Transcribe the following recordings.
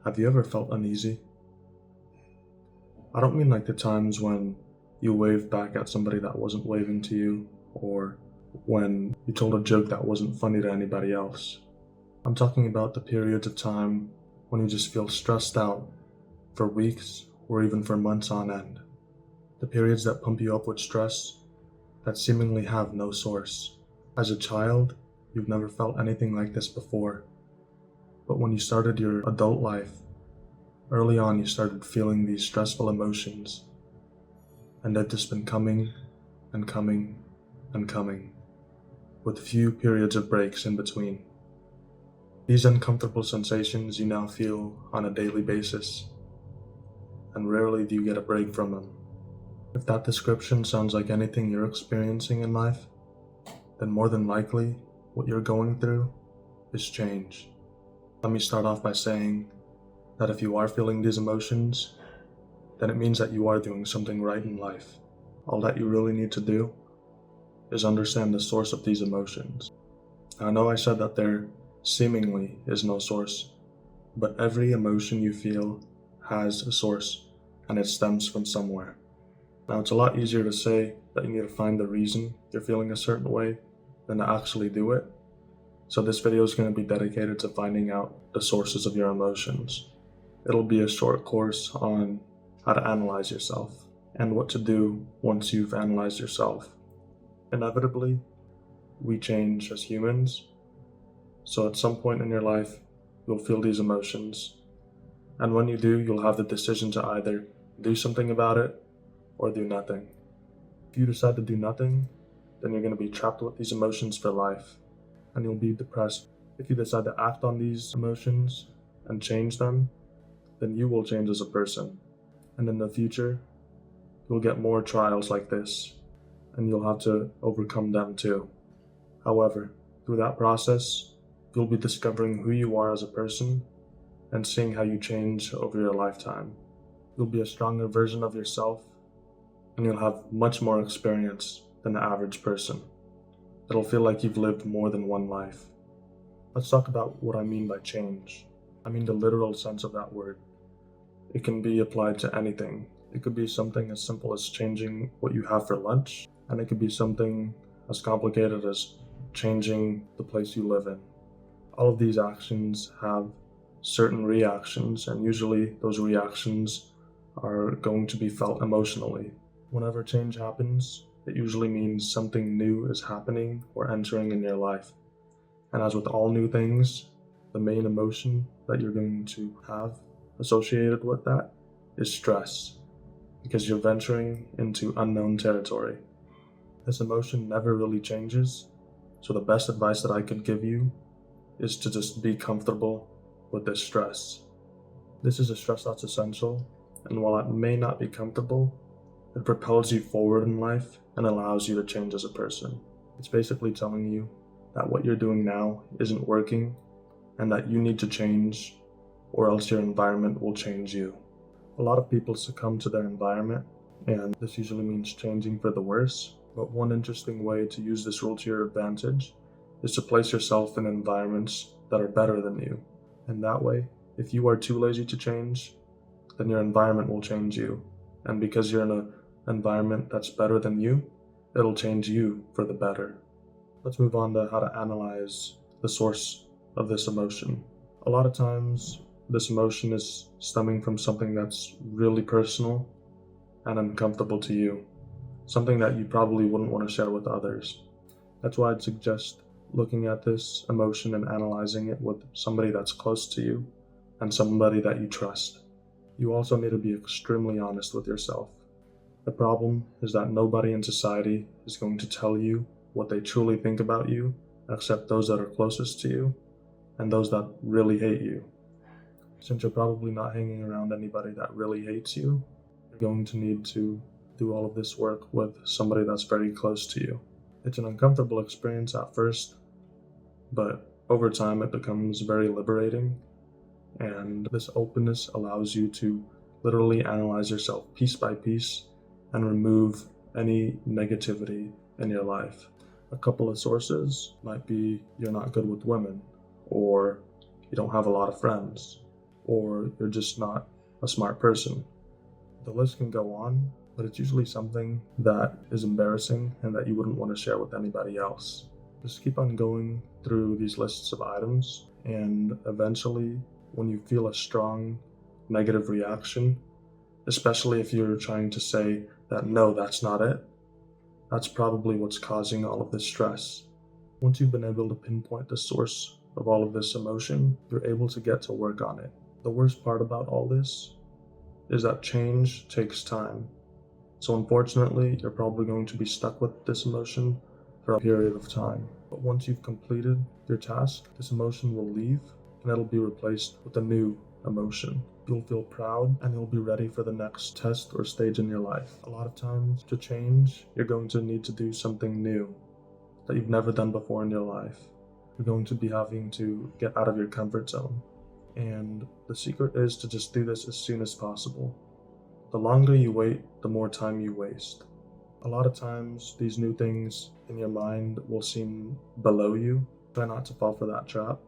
Have you ever felt uneasy? I don't mean like the times when you waved back at somebody that wasn't waving to you, or when you told a joke that wasn't funny to anybody else. I'm talking about the periods of time when you just feel stressed out for weeks or even for months on end. The periods that pump you up with stress that seemingly have no source. As a child, you've never felt anything like this before. But when you started your adult life, early on you started feeling these stressful emotions, and they've just been coming and coming and coming, with few periods of breaks in between. These uncomfortable sensations you now feel on a daily basis, and rarely do you get a break from them. If that description sounds like anything you're experiencing in life, then more than likely what you're going through is change. Let me start off by saying that if you are feeling these emotions, then it means that you are doing something right in life. All that you really need to do is understand the source of these emotions. I know I said that there seemingly is no source, but every emotion you feel has a source, and it stems from somewhere. Now, it's a lot easier to say that you need to find the reason you're feeling a certain way than to actually do it. So this video is going to be dedicated to finding out the sources of your emotions. It'll be a short course on how to analyze yourself and what to do once you've analyzed yourself. Inevitably, we change as humans, so at some point in your life, you'll feel these emotions. And when you do, you'll have the decision to either do something about it or do nothing. If you decide to do nothing, then you're going to be trapped with these emotions for life, and you'll be depressed. If you decide to act on these emotions and change them, then you will change as a person. And in the future, you'll get more trials like this, and you'll have to overcome them too. However, through that process, you'll be discovering who you are as a person and seeing how you change over your lifetime. You'll be a stronger version of yourself, and you'll have much more experience than the average person. It'll feel like you've lived more than one life. Let's talk about what I mean by change. I mean the literal sense of that word. It can be applied to anything. It could be something as simple as changing what you have for lunch, and it could be something as complicated as changing the place you live in. All of these actions have certain reactions, and usually those reactions are going to be felt emotionally. Whenever change happens, it usually means something new is happening or entering in your life. And as with all new things, the main emotion that you're going to have associated with that is stress, because you're venturing into unknown territory. This emotion never really changes, so the best advice that I could give you is to just be comfortable with this stress. This is a stress that's essential, and while it may not be comfortable, it propels you forward in life and allows you to change as a person. It's basically telling you that what you're doing now isn't working and that you need to change, or else your environment will change you. A lot of people succumb to their environment, and this usually means changing for the worse. But one interesting way to use this rule to your advantage is to place yourself in environments that are better than you. And that way, if you are too lazy to change, then your environment will change you. And because you're in an environment that's better than you, it'll change you for the better. Let's move on to how to analyze the source of this emotion. A lot of times, this emotion is stemming from something that's really personal and uncomfortable to you, something that you probably wouldn't want to share with others. That's why I'd suggest looking at this emotion and analyzing it with somebody that's close to you and somebody that you trust. You also need to be extremely honest with yourself. The problem is that nobody in society is going to tell you what they truly think about you, except those that are closest to you and those that really hate you. Since you're probably not hanging around anybody that really hates you, you're going to need to do all of this work with somebody that's very close to you. It's an uncomfortable experience at first, but over time it becomes very liberating, and this openness allows you to literally analyze yourself piece by piece and remove any negativity in your life. A couple of sources might be you're not good with women, or you don't have a lot of friends, or you're just not a smart person. The list can go on, but it's usually something that is embarrassing and that you wouldn't want to share with anybody else. Just keep on going through these lists of items, and eventually, when you feel a strong negative reaction, especially if you're trying to say that no, that's not it, that's probably what's causing all of this stress. Once you've been able to pinpoint the source of all of this emotion, you're able to get to work on it. The worst part about all this is that change takes time. So unfortunately, you're probably going to be stuck with this emotion for a period of time. But once you've completed your task, this emotion will leave and it'll be replaced with a new emotion. You'll feel proud and you'll be ready for the next test or stage in your life. A lot of times, to change, you're going to need to do something new that you've never done before in your life. You're going to be having to get out of your comfort zone. And the secret is to just do this as soon as possible. The longer you wait, the more time you waste. A lot of times, these new things in your mind will seem below you. Try not to fall for that trap.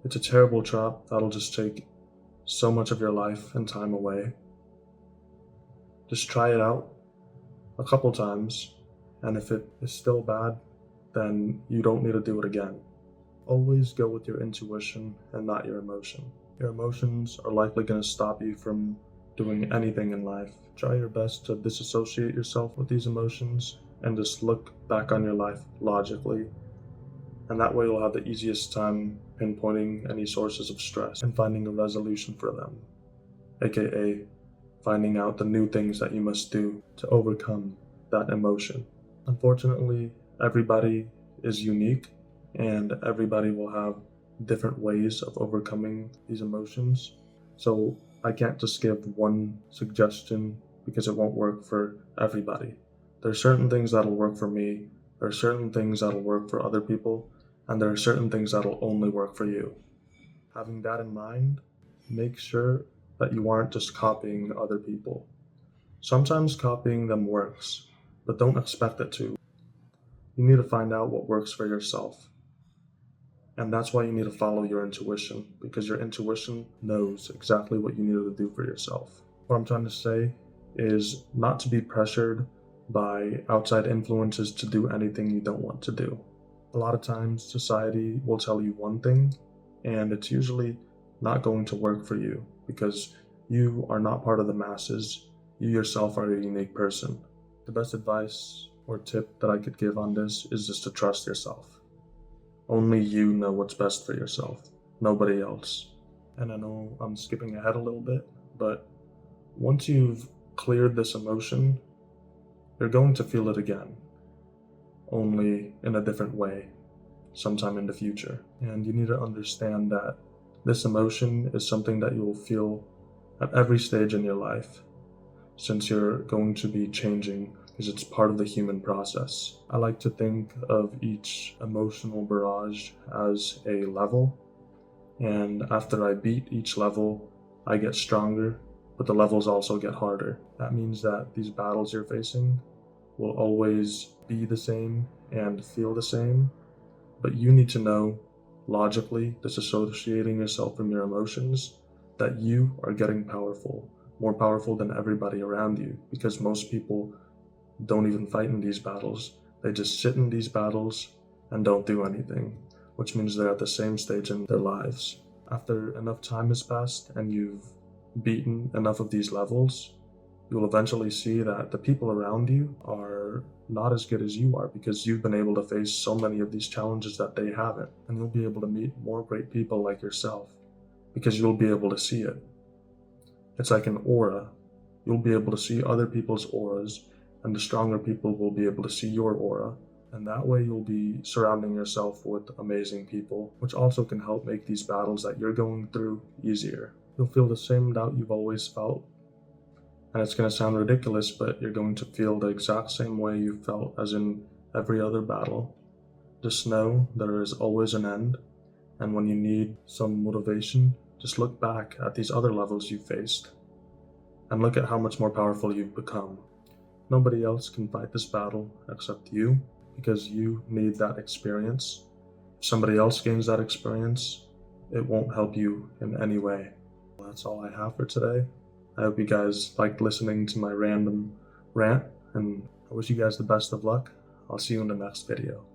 It's a terrible trap that'll just take so much of your life and time away. Just try it out a couple times, and if it is still bad, then you don't need to do it again. Always go with your intuition and not your emotion. Your emotions are likely going to stop you from doing anything in life. Try your best to disassociate yourself with these emotions and just look back on your life logically. And that way you'll have the easiest time pinpointing any sources of stress and finding a resolution for them, aka finding out the new things that you must do to overcome that emotion. Unfortunately, everybody is unique and everybody will have different ways of overcoming these emotions. So I can't just give one suggestion because it won't work for everybody. There are certain things that'll work for me, there are certain things that'll work for other people, and there are certain things that'll only work for you. Having that in mind, make sure that you aren't just copying other people. Sometimes copying them works, but don't expect it to. You need to find out what works for yourself. And that's why you need to follow your intuition, because your intuition knows exactly what you need to do for yourself. What I'm trying to say is not to be pressured by outside influences to do anything you don't want to do. A lot of times society will tell you one thing, and it's usually not going to work for you because you are not part of the masses. You yourself are a unique person. The best advice or tip that I could give on this is just to trust yourself. Only you know what's best for yourself, nobody else. And I know I'm skipping ahead a little bit, but once you've cleared this emotion, you're going to feel it again, only in a different way, sometime in the future. And you need to understand that this emotion is something that you will feel at every stage in your life, since you're going to be changing, because it's part of the human process. I like to think of each emotional barrage as a level, and after I beat each level, I get stronger, but the levels also get harder. That means that these battles you're facing will always be the same and feel the same, but you need to know, logically, disassociating yourself from your emotions, that you are getting powerful, more powerful than everybody around you, because most people don't even fight in these battles. They just sit in these battles and don't do anything, which means they're at the same stage in their lives. After enough time has passed and you've beaten enough of these levels, you'll eventually see that the people around you are not as good as you are, because you've been able to face so many of these challenges that they haven't, and you'll be able to meet more great people like yourself because you'll be able to see it. It's like an aura. You'll be able to see other people's auras, and the stronger people will be able to see your aura, and that way you'll be surrounding yourself with amazing people, which also can help make these battles that you're going through easier. You'll feel the same doubt you've always felt, and it's going to sound ridiculous, but you're going to feel the exact same way you felt as in every other battle. Just know there is always an end, and when you need some motivation, just look back at these other levels you faced, and look at how much more powerful you've become. Nobody else can fight this battle except you, because you need that experience. If somebody else gains that experience, it won't help you in any way. that's all I have for today. I hope you guys liked listening to my random rant, and I wish you guys the best of luck. I'll see you in the next video.